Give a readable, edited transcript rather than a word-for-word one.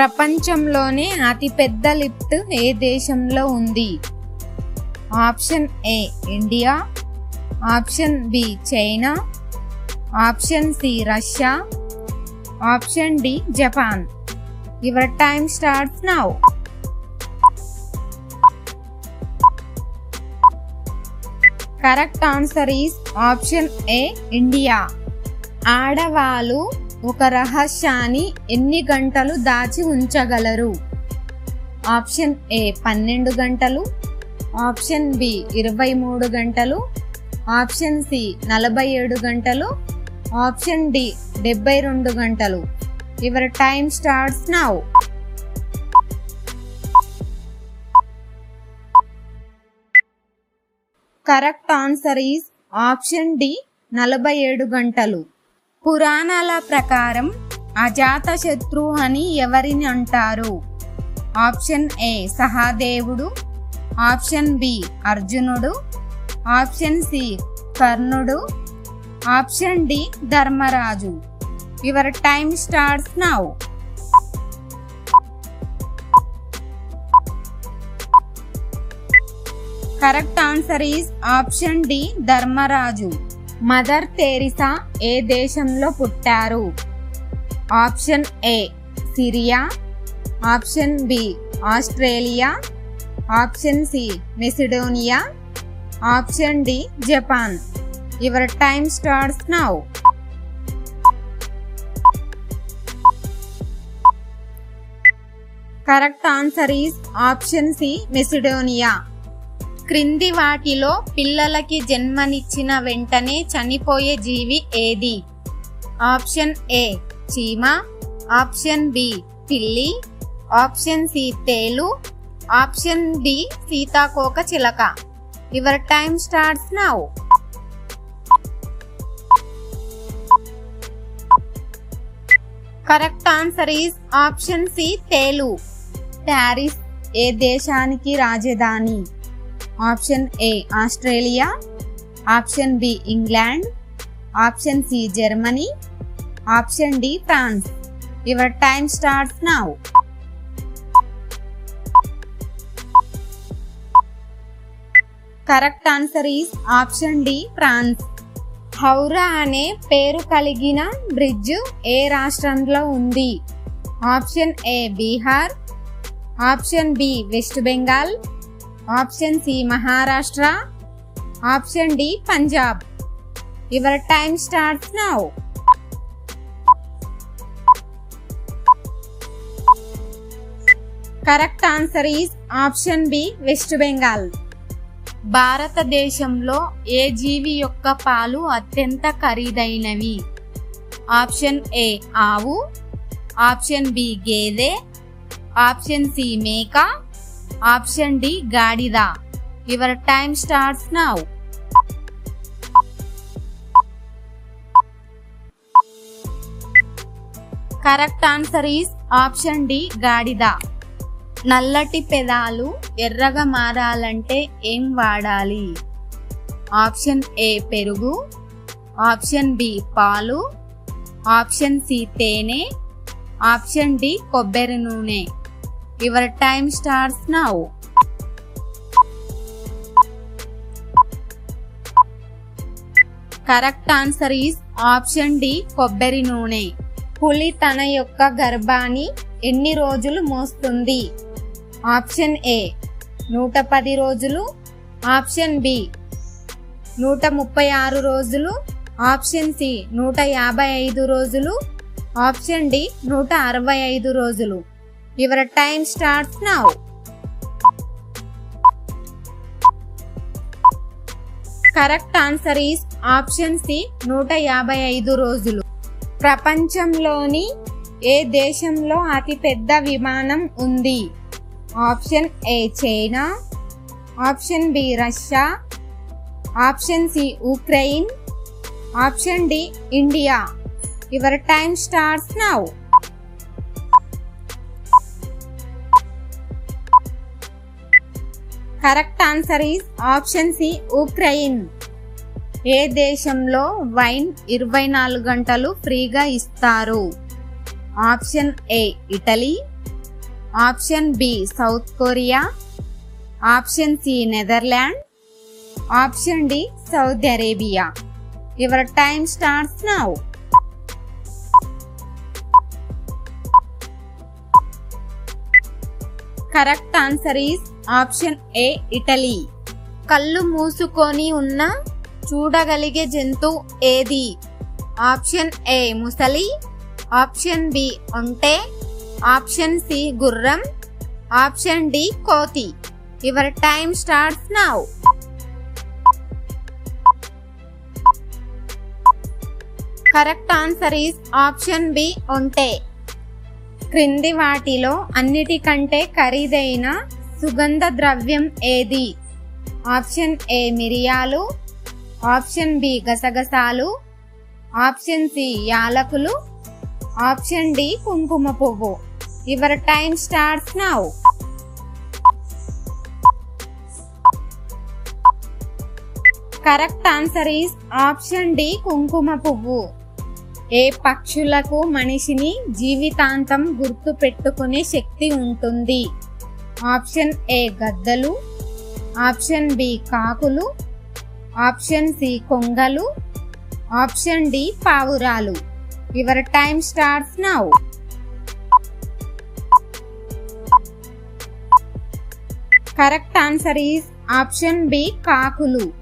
ప్రపంచంలోనే అతిపెద్ద లిఫ్ట్ ఏ దేశంలో ఉంది? Option A India, option B China, option C Russia, option D Japan. Your time starts now. Correct answer is option A India. ఆడవాళ్ళు ఒక రహస్యాన్ని ఎన్ని గంటలు దాచి ఉంచగలరు? ఆప్షన్ ఏ 12 గంటలు, ఆప్షన్ బి 23 గంటలు, ఆప్షన్ సి 47 గంటలు, ఆప్షన్ డి 72 గంటలు. Your time starts now. Correct answer is option D 47 గంటలు. పురాణాల ప్రకారం అజాతశత్రు అని ఎవరిని అంటారు? ఆప్షన్ ఏ సహదేవుడు, ఆప్షన్ బి అర్జునుడు, ఆప్షన్ సి కర్ణుడు, option D Dharmaraju. Your time starts now. Correct answer is option D Dharmaraju. Mother Teresa ఏ దేశంలో పుట్టారు? Option A Syria, option B Australia, option C Macedonia, option D Japan. Your time starts now. Correct answer is option C Macedonia. క్రింది వాటిలో పిల్లలకి జన్మనిచ్చిన వెంటనే చనిపోయే జీవి ఏది? ఆప్షన్ ఏ చీమ, ఆప్షన్ బి పిల్లి, ఆప్షన్ సి తేలు, ఆప్షన్ డి సీతాకోక చిలక. Your time starts now. Correct answer is option C తేలు. ప్యారిస్ ఏ దేశానికి రాజధాని? Option A Australia, option B England, option C Germany, option D France. Your time starts now. Correct answer is option D France. Howrah అనే పేరు కలిగిన bridge ఏ రాష్ట్రంలో ఉంది? Option A Bihar, option B West Bengal, option C Maharashtra, option D Punjab. Your time starts now. Correct answer is option B West Bengal. భారతదేశంలో ఏ జీవి యొక్క పాలు అత్యంత ఖరీదైనవి? ఆప్షన్ ఏ ఆవు, ఆప్షన్ బి గేదె, ఆప్షన్ సి మేక, ఆప్షన్ డి గాడిద. Your time starts now. Correct answer is option D గాడిద. నల్లటి పెదాలు ఎర్రగా మారాలంటే ఏం వాడాలి? ఆప్షన్ ఏ పెరుగు, ఆప్షన్ బి పాలు, ఆప్షన్ సి తేనె, ఆప్షన్ డి కొబ్బరి నూనె. Your time starts now. Correct answer is option D కొబ్బరి నూనె. పులి తన యొక్క గర్భాన్ని ఎన్ని రోజులు మోస్తుంది? ఆప్షన్ ఏ 110 రోజులు, ఆప్షన్ బి 136 రోజులు, ఆప్షన్ సి 155 రోజులు, ఆప్షన్ డి 165 రోజులు. Your time starts now. Correct answer is option C 155 రోజులు. ప్రపంచంలోని ఏ దేశంలో అతిపెద్ద విమానం ఉంది? Option A China, option B Russia, option C Ukraine, option D India. Your time starts now. Correct answer is option C Ukraine. ఏ దేశంలో wine 24 గంటలు ఫ్రీగా ఇస్తారు? Option A Italy, option B South Korea, option C Netherland, option D Saudi Arabia. Your time starts now. Correct answer is option A Italy. కళ్ళు మూసుకొని ఉన్న చూడగలిగే జంతువు ఏది? ఆప్షన్ ఏ ముసలి, ఆప్షన్ బి ఒంటె, ఆప్షన్ సి గుర్రం, ఆప్షన్ డి కోతి. Your time starts now. Correct answer is option B ఒంటె. క్రింది వాటిలో అన్నిటికంటే ఖరీదైన సుగంధ ద్రవ్యం ఏది? ఆప్షన్ ఏ మిరియాలు, ఆప్షన్ బి గసగసాలు, ఆప్షన్ సి యాలకులు, ఆప్షన్ డి కుంకుమ పువ్వు. Your time starts now. Correct answer is option D కుంకుమ పువ్వు. ఏ పక్షులకు మనిషిని జీవితాంతం గుర్తు పెట్టుకునే శక్తి ఉంటుంది? ఆప్షన్ ఏ గద్దలు, ఆప్షన్ బి కాకులు, ఆప్షన్ సి కొంగలు, ఆప్షన్ డి పావురాలు. Your time starts now. Correct answer is option B కాకులు.